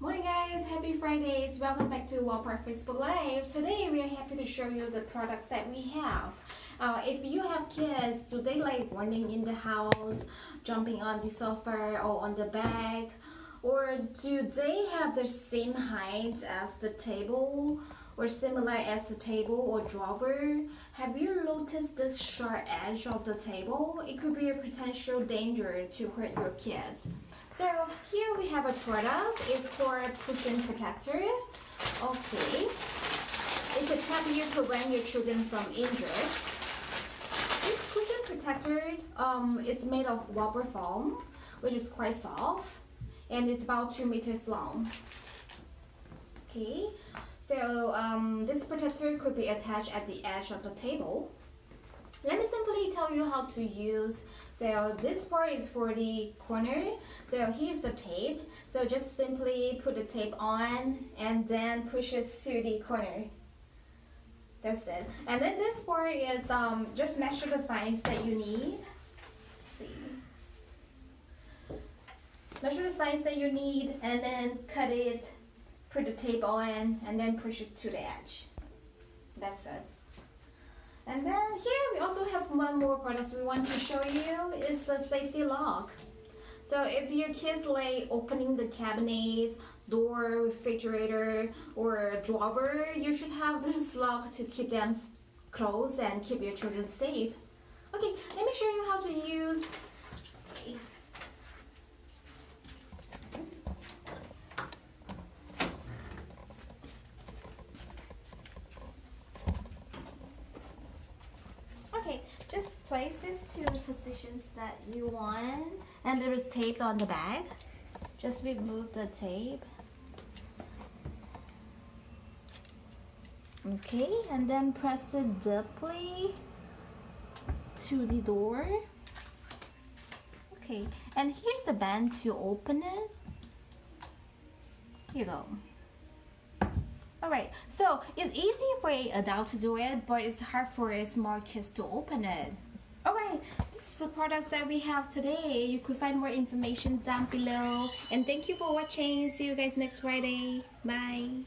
Morning guys, happy Fridays. Welcome back to WOWParts Facebook Live. Today we are happy to show you the products that we have. If you have kids, do they like running in the house, jumping on the sofa or on the bed? Or do they have the same height as the table or similar as the table or drawer? Have you noticed this sharp edge of the table? It could be a potential danger to hurt your kids. So here we have a product. It's for a cushion protector. Okay. It could help you prevent your children from injury. This cushion protector it's made of rubber foam, which is quite soft, and it's about 2 meters long. Okay. So this protector could be attached at the edge of the table. Let me simply tell you how to use. So this part is for the corner. So here's the tape. So just simply put the tape on and then push it to the corner. That's it. And then this part is just measure the size that you need. Let's see. Measure the size that you need and then cut it, put the tape on, and then push it to the edge. That's it. And then here we also have one more product we want to show you is the safety lock. So if your kids like opening the cabinet, door, refrigerator, or drawer, you should have this lock to keep them closed and keep your children safe. Okay, let me show you how to use. Okay. Okay, just place this to the positions that you want, and there is tape on the back. Just remove the tape. Okay, and then press it deeply to the door. Okay, and here's the band to open it. Here you go. Alright, so it's easy for an adult to do it, but it's hard for small kids to open it. Alright, this is the products that we have today. You could find more information down below. And thank you for watching. See you guys next Friday. Bye.